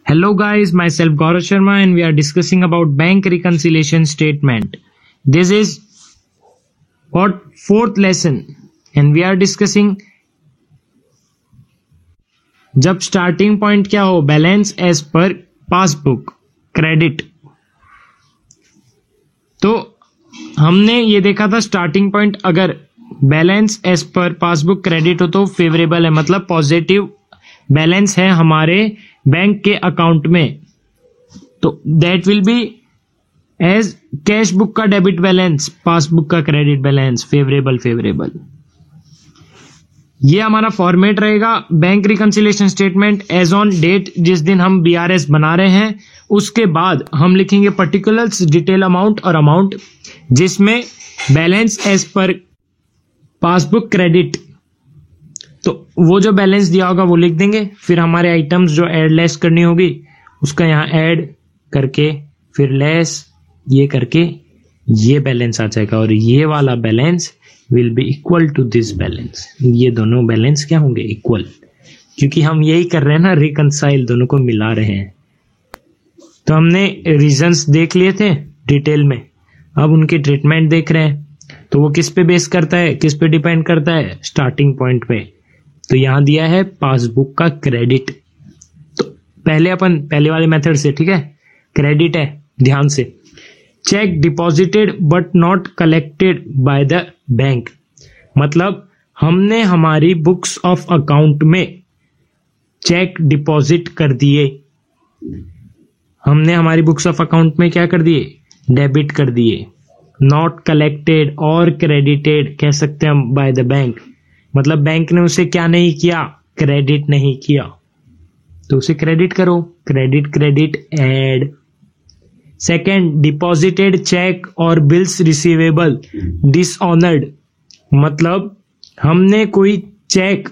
Hello guys, myself Gaurav Sharma and we are discussing about bank reconciliation statement. This is what fourth lesson and we are discussing जब starting point क्या हो balance as पर passbook credit. तो हमने ये देखा था starting point अगर बैलेंस एज पर पासबुक क्रेडिट हो तो फेवरेबल है, मतलब पॉजिटिव बैलेंस है हमारे बैंक के अकाउंट में, तो that will be as cash book का डेबिट बैलेंस, पासबुक का क्रेडिट बैलेंस, फेवरेबल। ये हमारा फॉर्मेट रहेगा bank reconciliation statement as on date जिस दिन हम बीआरएस बना रहे हैं। उसके बाद हम लिखेंगे पर्टिकुलर्स, डिटेल अमाउंट और अमाउंट जिसमें बैलेंस एज पर पासबुक क्रेडिट, तो वो जो बैलेंस दिया होगा वो लिख देंगे। फिर हमारे आइटम्स जो ऐड लेस करनी होगी उसका यहाँ ऐड करके फिर लेस ये करके ये बैलेंस आ जाएगा और ये वाला balance will be equal to this balance. ये दोनों बैलेंस क्या होंगे? इक्वल, क्योंकि हम यही कर रहे हैं ना, रिकंसाइल, दोनों को मिला रहे हैं। तो हमने रीजंस देख लिए थे डिटेल में, अब उनकी ट्रीटमेंट देख रहे हैं। तो वो किस पे बेस करता है, किस पे डिपेंड करता है? स्टार्टिंग पॉइंट पे। तो यहां दिया है पासबुक का क्रेडिट, तो पहले वाले मेथड से, ठीक है, क्रेडिट है, ध्यान से। Check deposited but not collected by the bank, मतलब हमने हमारी बुक्स ऑफ अकाउंट में चेक डिपॉजिट कर दिए, हमने हमारी बुक्स ऑफ अकाउंट में क्या कर दिए? डेबिट कर दिए। नॉट कलेक्टेड और क्रेडिटेड कह सकते हैं हम बाय द बैंक, मतलब बैंक ने उसे क्या नहीं किया? क्रेडिट नहीं किया, तो उसे क्रेडिट करो, credit add. Second, deposited cheque और बिल्स रिसीवेबल डिसऑनर्ड, मतलब हमने कोई चेक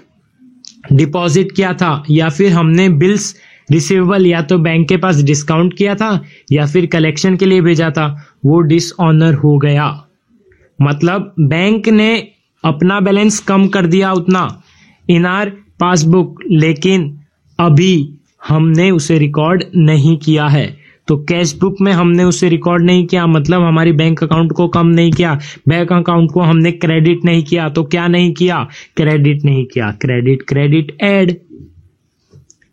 डिपॉजिट किया था या फिर हमने बिल्स रिसीवेबल या तो बैंक के पास डिस्काउंट किया था या फिर कलेक्शन के लिए भेजा था, वो डिसऑनर हो गया। मतलब बैंक ने अपना बैलेंस कम कर दिया उतना इन आर पासबुक, लेकिन अभी हमने उसे रिकॉर्ड नहीं किया है। तो कैश बुक में हमने उसे रिकॉर्ड नहीं किया, मतलब हमारी बैंक अकाउंट को कम नहीं किया, बैंक अकाउंट को हमने क्रेडिट नहीं किया। तो क्या नहीं किया? क्रेडिट नहीं किया। Credit add.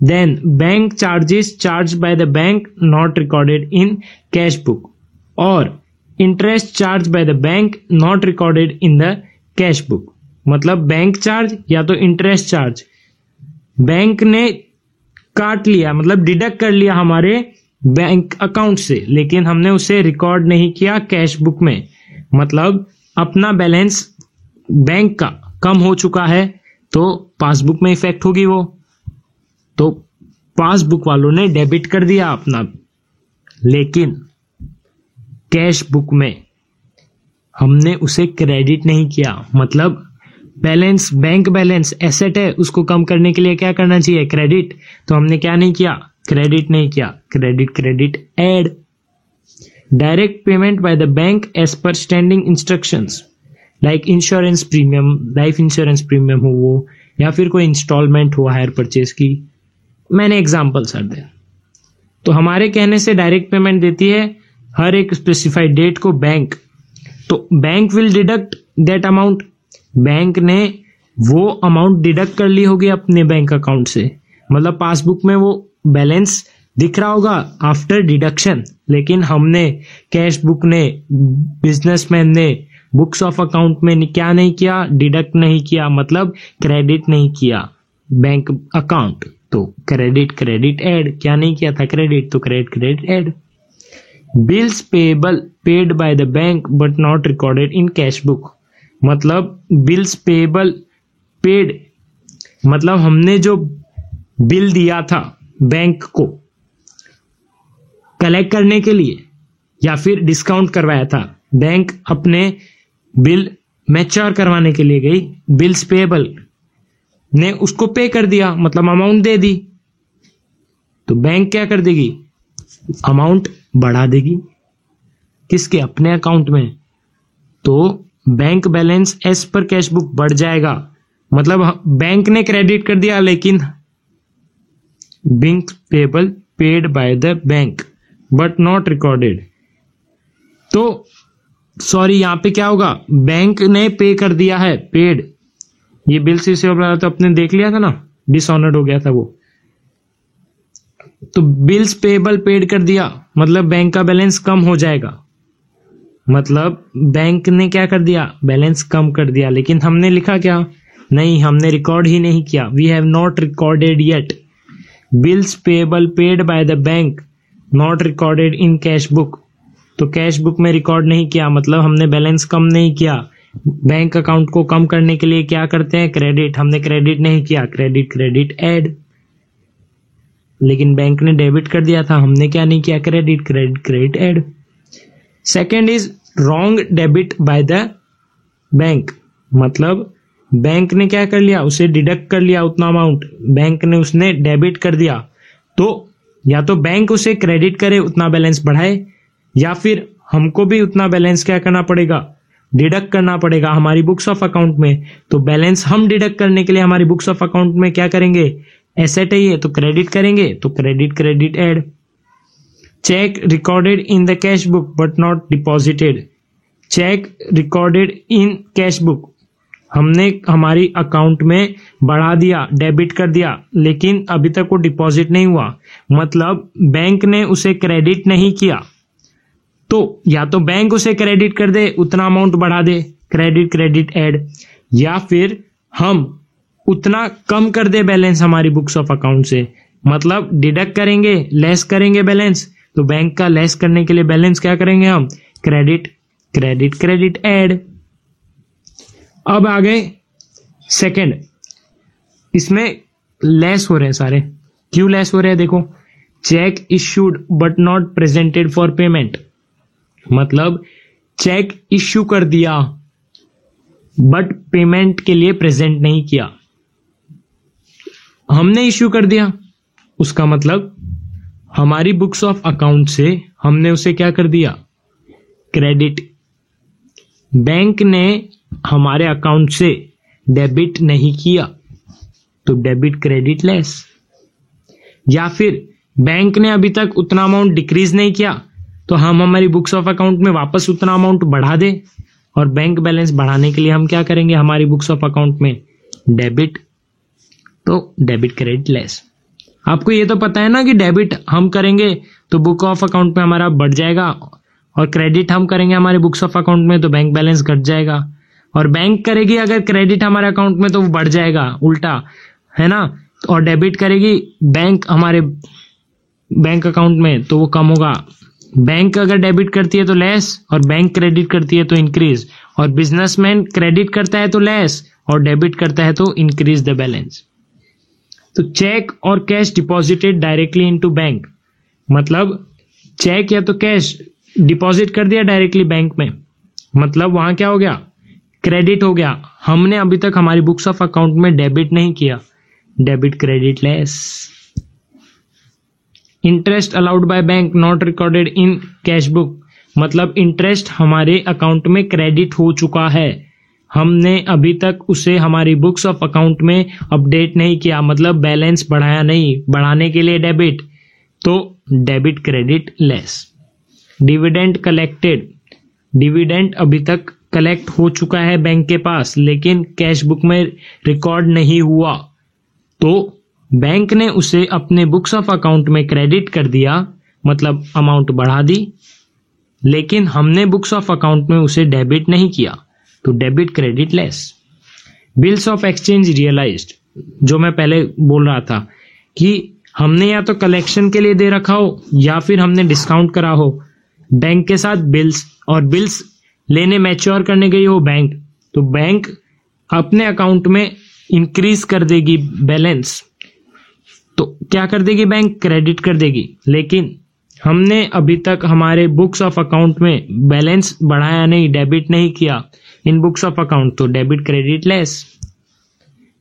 Then bank charges charge by the bank not recorded in cash book, और interest charge by the bank not recorded in the cash book, मतलब बैंक चार्ज या तो इंटरेस्ट चार्ज बैंक ने काट लिया, मतलब डिडक्ट कर लिया हमारे बैंक अकाउंट से, लेकिन हमने उसे रिकॉर्ड नहीं किया कैश बुक में, मतलब अपना बैलेंस बैंक का कम हो चुका है, तो पासबुक में इफेक्ट होगी वो। तो पासबुक वालों ने डेबिट कर दिया अपना, लेकिन कैश बुक में हमने उसे क्रेडिट नहीं किया, मतलब बैलेंस, बैंक बैलेंस एसेट है, उसको कम करने के लिए क्या करना चाहिए? क्रेडिट। तो हमने क्या नहीं किया? क्रेडिट नहीं किया। Credit add. Direct payment by the bank as per standing instructions, like insurance premium, life insurance premium हो वो, या फिर कोई इंस्टॉलमेंट हो हायर परचेज की, मैंने एग्जाम्पल सर दे। तो हमारे कहने से डायरेक्ट पेमेंट देती है हर एक स्पेसिफाइड डेट को बैंक, तो bank will deduct that amount, bank ने वो अमाउंट डिडक्ट कर ली होगी अपने बैंक अकाउंट से, मतलब पासबुक में वो बैलेंस दिख रहा होगा आफ्टर डिडक्शन, लेकिन हमने कैश बुक ने, बिजनेसमैन ने बुक्स ऑफ अकाउंट में क्या नहीं किया? डिडक्ट नहीं किया, मतलब क्रेडिट नहीं किया बैंक अकाउंट। तो क्रेडिट ऐड, क्या नहीं किया था? क्रेडिट, तो credit add. Bills payable paid by the bank but not recorded in cash book, मतलब बिल्स पेएबल पेड, मतलब हमने जो बिल दिया था बैंक को कलेक्ट करने के लिए या फिर डिस्काउंट करवाया था, बैंक अपने बिल मैच्योर करवाने के लिए गई, बिल्स पेएबल ने उसको पे कर दिया, मतलब अमाउंट दे दी, तो बैंक क्या कर देगी? अमाउंट बढ़ा देगी, किसके? अपने अकाउंट में। तो bank balance as per cash book बढ़ जाएगा, मतलब बैंक ने क्रेडिट कर दिया लेकिन bank payable paid by the bank but not recorded. तो सॉरी, यहां पे क्या होगा, बैंक ने पे कर दिया है, पेड, ये बिल्स रिसीवेबल तो अपने देख लिया था ना, डिसऑनर्ड हो गया था वो, तो बिल्स पेबल पेड कर दिया मतलब बैंक का बैलेंस कम हो जाएगा, मतलब बैंक ने क्या कर दिया, बैलेंस कम कर दिया। लेकिन हमने लिखा क्या, नहीं, हमने रिकॉर्ड ही नहीं किया, we have not recorded yet bills payable paid by the bank not recorded in cash book. तो कैश बुक में रिकॉर्ड नहीं किया, मतलब हमने बैलेंस कम नहीं किया। बैंक अकाउंट को कम करने के लिए क्या करते हैं, क्रेडिट, हमने क्रेडिट नहीं किया, क्रेडिट क्रेडिट ऐड। लेकिन बैंक ने डेबिट कर दिया था, हमने क्या नहीं किया, credit credit credit add. Second is wrong debit bye the bank, मतलब बैंक ने क्या कर लिया, उसे डिडक्ट कर लिया उतना अमाउंट, बैंक ने उसने डेबिट कर दिया। तो या तो बैंक उसे क्रेडिट करे, उतना बैलेंस बढ़ाए, या फिर हमको भी उतना बैलेंस क्या करना पड़ेगा, डिडक्ट करना पड़ेगा हमारी बुक्स ऑफ अकाउंट में। तो बैलेंस हम डिडक्ट करने के लिए हमारी बुक्स ऑफ अकाउंट में क्या करेंगे, एसेट है ये, तो क्रेडिट करेंगे, तो credit credit add. Cheque recorded in the cash book but not deposited, cheque recorded in cash book, हमने हमारी अकाउंट में बढ़ा दिया, डेबिट कर दिया, लेकिन अभी तक वो डिपॉजिट नहीं हुआ, मतलब बैंक ने उसे क्रेडिट नहीं किया। तो या तो बैंक उसे क्रेडिट कर दे, उतना अमाउंट बढ़ा दे, क्रेडिट क्रेडिट ऐड, या फिर हम उतना कम कर दे बैलेंस हमारी बुक्स ऑफ अकाउंट से, मतलब डिडक्ट करेंगे, लेस करेंगे बैलेंस, तो बैंक का लेस करने के लिए बैलेंस क्या करेंगे हम, क्रेडिट क्रेडिट क्रेडिट ऐड। अब आ गए सेकंड, इसमें लेस हो रहे हैं सारे, क्यों लेस हो रहे हैं, देखो, check issued but not presented for payment, मतलब चेक इश्यू कर दिया बट पेमेंट के लिए प्रेजेंट नहीं किया। हमने इश्यू कर दिया, उसका मतलब हमारी बुक्स ऑफ अकाउंट से हमने उसे क्या कर दिया, क्रेडिट, बैंक ने हमारे अकाउंट से डेबिट नहीं किया, तो डेबिट क्रेडिट लेस। या फिर बैंक ने अभी तक उतना अमाउंट डिक्रीज नहीं किया, तो हम हमारी बुक्स ऑफ अकाउंट में वापस उतना अमाउंट बढ़ा दे, और बैंक बैलेंस बढ़ाने के लिए हम क्या करेंगे, हमारी बुक्स ऑफ अकाउंट में डेबिट, तो डेबिट क्रेडिट लेस। आपको ये तो पता है ना कि डेबिट हम करेंगे तो बुक ऑफ अकाउंट में हमारा बढ़ जाएगा, और क्रेडिट हम करेंगे हमारे बुक्स ऑफ अकाउंट में तो बैंक बैलेंस घट जाएगा, और बैंक करेगी अगर क्रेडिट हमारे अकाउंट में तो वो बढ़ जाएगा, उल्टा है ना, और डेबिट करेगी बैंक हमारे बैंक अकाउंट में तो वो कम होगा। बैंक अगर डेबिट करती है तो लेस, और बैंक क्रेडिट करती है तो इंक्रीज, और बिजनेसमैन क्रेडिट करता है तो लेस, और डेबिट करता है तो इंक्रीज द बैलेंस। तो चेक और cash deposited directly into bank, मतलब चेक या तो कैश डिपॉजिट कर दिया डायरेक्टली बैंक में, मतलब वहां क्या हो गया, क्रेडिट हो गया, हमने अभी तक हमारी बुक्स ऑफ अकाउंट में डेबिट नहीं किया, debit credit less. Interest allowed by bank not recorded in cash book, मतलब इंटरेस्ट हमारे अकाउंट में क्रेडिट हो चुका है, हमने अभी तक उसे हमारी बुक्स ऑफ अकाउंट में अपडेट नहीं किया, मतलब बैलेंस बढ़ाया नहीं, बढ़ाने के लिए डेबिट, तो debit credit less. Dividend collected, dividend अभी तक कलेक्ट हो चुका है बैंक के पास, लेकिन कैश बुक में रिकॉर्ड नहीं हुआ, तो बैंक ने उसे अपने बुक्स ऑफ अकाउंट में क्रेडिट कर दिया, मतलब अमाउंट बढ़ा दी, लेकिन हमने बुक्स ऑफ अकाउंट में उसे डेबिट नहीं किया, तो debit credit less. Bills of exchange realised, जो मैं पहले बोल रहा था कि हमने या तो कलेक्शन के लिए दे रखा हो या फिर हमने डिस्काउंट करा हो बैंक के साथ बिल्स, और बिल्स लेने मैच्योर करने गई हो बैंक, तो बैंक अपने अकाउंट में इंक्रीज कर देगी बैलेंस, तो क्या कर देगी बैंक, क्रेडिट कर देगी, लेकिन हमने अभी तक हमारे बुक्स ऑफ अकाउंट में बैलेंस बढ़ाया नहीं, डेबिट नहीं किया इन बुक्स ऑफ अकाउंट, तो debit credit less.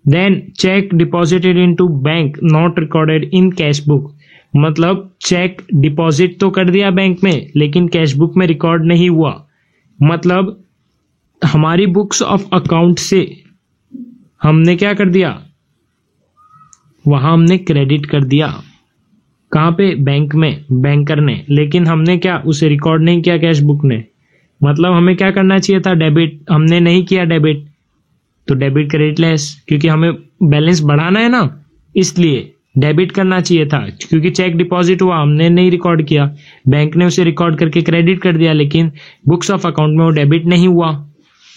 Then cheque deposited into bank not recorded in cash book, मतलब चेक डिपॉजिट तो कर दिया बैंक में लेकिन कैश बुक में रिकॉर्ड नहीं हुआ, मतलब हमारी बुक्स ऑफ अकाउंट से हमने क्या कर दिया, वहां हमने क्रेडिट कर दिया, कहाँ पे? बैंक में, बैंकर ने, लेकिन हमने क्या उसे रिकॉर्ड नहीं किया कैश बुक ने। मतलब हमें क्या करना चाहिए था? डेबिट, हमने नहीं किया डेबिट, तो डेबिट क्रेडिट लेस, क्योंकि हमें बैलेंस बढ़ाना है ना, इसलिए डेबिट करना चाहिए था। क्योंकि चेक डिपॉजिट हुआ, हमने नहीं रिकॉर्ड किया, बैंक ने उसे रिकॉर्ड करके क्रेडिट कर दिया, लेकिन बुक्स ऑफ अकाउंट में वो डेबिट नहीं हुआ,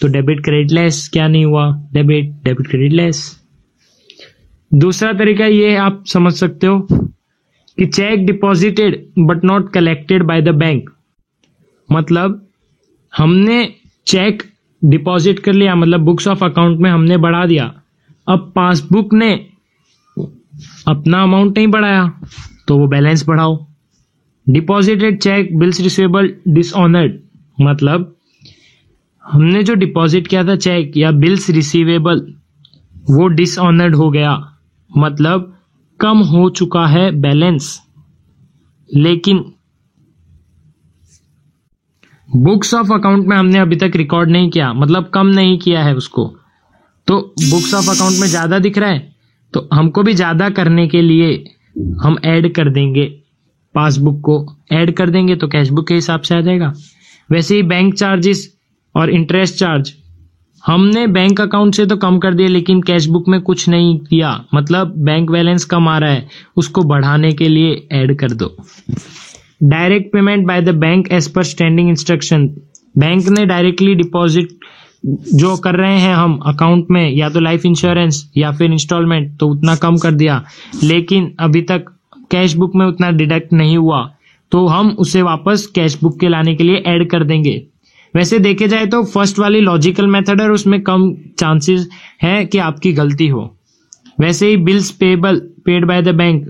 तो डेबिट क्रेडिट लेस क्या नहीं हुआ? Debit credit less. दूसरा तरीका ये आप समझ सकते हो कि check deposited but not collected by the bank. मतलब हमने चेक डिपॉजिट कर लिया, मतलब बुक्स ऑफ अकाउंट में हमने बढ़ा दिया, अब पासबुक ने अपना अमाउंट नहीं बढ़ाया, तो वो बैलेंस बढ़ाओ। Deposited cheque bills receivable dishonoured, मतलब हमने जो डिपॉजिट किया था चेक या बिल्स रिसीवेबल, वो डिसऑनर्ड हो गया, मतलब कम हो चुका है बैलेंस, लेकिन बुक्स ऑफ अकाउंट में हमने अभी तक रिकॉर्ड नहीं किया, मतलब कम नहीं किया है उसको, तो बुक्स ऑफ अकाउंट में ज्यादा दिख रहा है, तो हमको भी ज्यादा करने के लिए हम ऐड कर देंगे, पासबुक को ऐड कर देंगे तो कैशबुक के हिसाब से आ जाएगा। वैसे ही बैंक चार्जेस और इंटरेस्ट चार्ज हमने बैंक अकाउंट से तो कम कर दिए, लेकिन कैशबुक में कुछ नहीं किया, मतलब बैंक बैलेंस कम आ रहा है, उसको बढ़ाने के लिए ऐड कर दो। Direct payment by the bank as per standing instruction, bank ने डायरेक्टली डिपॉजिट जो कर रहे हैं हम अकाउंट में, या तो लाइफ इंश्योरेंस या फिर इंस्टॉलमेंट, तो उतना कम कर दिया, लेकिन अभी तक कैश बुक में उतना डिडक्ट नहीं हुआ, तो हम उसे वापस कैश बुक के लाने के लिए ऐड कर देंगे। वैसे देखे जाए तो फर्स्ट वाली लॉजिकल मेथड है, उसमें कम चांसेस है कि आपकी गलती हो। वैसे ही bills payable paid by the bank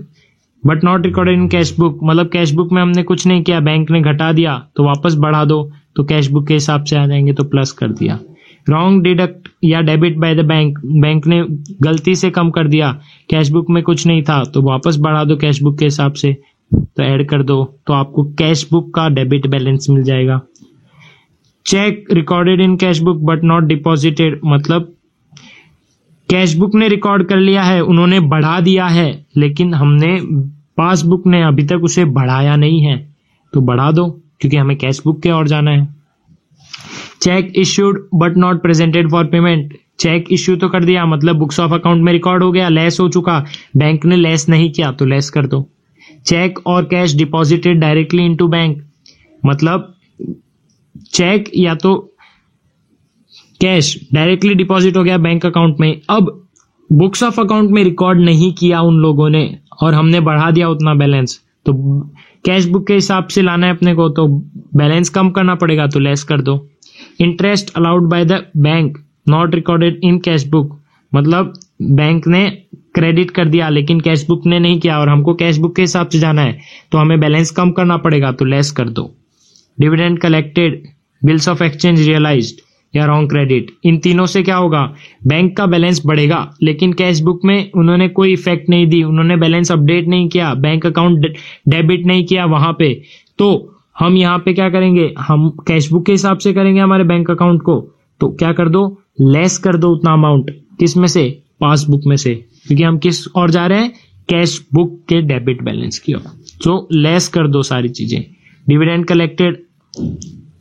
but not recorded in cash book, मतलब कैश बुक में हमने कुछ नहीं किया, बैंक ने घटा दिया, तो वापस बढ़ा दो, तो कैश बुक के हिसाब से आ जाएंगे, तो प्लस कर दिया। रॉन्ग डिडक्ट या debit bye the bank, bank ने गलती से कम कर दिया, कैश बुक में कुछ नहीं था, तो वापस बढ़ा दो कैश बुक के हिसाब से, तो ऐड कर दो, तो आपको कैश बुक का डेबिट बैलेंस मिल जाएगा। Cheque recorded in cash book but not deposited, मतलब कैश बुक ने रिकॉर्ड कर लिया है, उन्होंने बढ़ा दिया है, लेकिन हमने पासबुक ने अभी तक उसे बढ़ाया नहीं है, तो बढ़ा दो, क्योंकि हमें कैश बुक के और जाना है। Cheque issued but not presented for payment, cheque issue तो कर दिया, मतलब बुक्स ऑफ अकाउंट में रिकॉर्ड हो गया, लेस हो चुका, बैंक ने लेस नहीं किया, तो लेस कर दो। चेक और cash deposited directly into bank, मतलब चेक या तो कैश डायरेक्टली डिपॉजिट हो गया बैंक अकाउंट में, अब बुक्स ऑफ अकाउंट में रिकॉर्ड नहीं किया उन लोगों ने, और हमने बढ़ा दिया उतना बैलेंस, तो कैश बुक के हिसाब से लाना है अपने को, तो बैलेंस कम करना पड़ेगा, तो लेस कर दो। Interest allowed by the bank not recorded in cash book, मतलब बैंक ने क्रेडिट कर दिया, लेकिन कैश बुक ने नहीं किया, और हमको कैश बुक के हिसाब से जाना है, तो हमें बैलेंस कम करना पड़ेगा, तो लेस कर दो। Dividend collected, bills of exchange realised या रॉन्ग क्रेडिट, इन तीनों से क्या होगा? बैंक का बैलेंस बढ़ेगा, लेकिन कैश बुक में उन्होंने कोई इफेक्ट नहीं दी, उन्होंने बैलेंस अपडेट नहीं किया, बैंक अकाउंट डेबिट नहीं किया वहां पे, तो हम यहाँ पे क्या करेंगे? हम कैश बुक के हिसाब से करेंगे हमारे बैंक अकाउंट को, तो क्या कर दो? लेस कर दो उतना अमाउंट, किस में से? पासबुक में से, क्योंकि हम किस और जा रहे हैं? कैश बुक के डेबिट बैलेंस की ओर, तो लेस कर दो सारी चीजें। डिविडेंड कलेक्टेड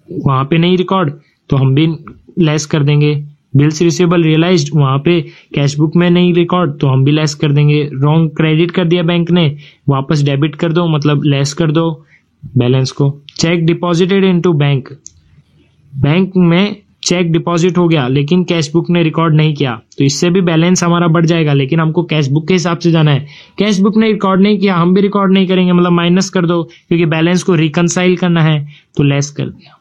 वहां पे नहीं रिकॉर्ड, तो हम भी लेस कर देंगे। बिल्स रिसीवेबल रियलाइज्ड, वहां पे कैश बुक में नहीं रिकॉर्ड, तो हम भी लेस कर देंगे। रॉन्ग क्रेडिट कर दिया बैंक ने, वापस डेबिट कर दो, मतलब लेस कर दो बैलेंस को। Check deposited into bank, bank में चेक डिपॉजिट हो गया, लेकिन कैश बुक ने रिकॉर्ड नहीं किया, तो इससे भी बैलेंस हमारा बढ़ जाएगा, लेकिन हमको कैश बुक के हिसाब से जाना है। कैश बुक ने रिकॉर्ड नहीं किया, हम भी रिकॉर्ड नहीं करेंगे, मतलब माइनस कर दो, क्योंकि बैलेंस को रिकंसाइल करना है, तो लेस कर दिया।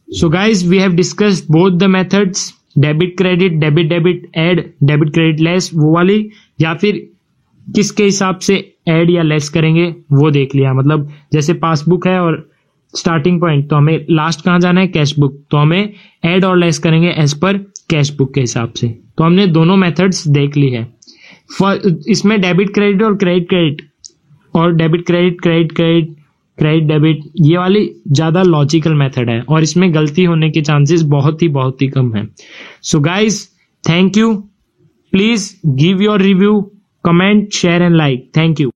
So guys, we have discussed both the methods, debit credit, debit debit, add, debit credit less, वो वाली, या फिर किसके हिसाब से ऐड या लेस करेंगे वो देख लिया। मतलब जैसे पासबुक है और स्टार्टिंग पॉइंट, तो हमें लास्ट कहाँ जाना है? कैश बुक, तो हमें ऐड और लेस करेंगे एज पर कैश बुक के हिसाब से। तो हमने दोनों मेथड्स देख ली है। इसमें डेबिट क्रेडिट और क्रेडिट क्रेडिट और debit credit, credit credit, credit debit, ये वाली ज्यादा लॉजिकल मेथड है, और इसमें गलती होने के चांसेस बहुत ही कम है। So guys, thank you. Please give your review, comment, share and like. Thank you.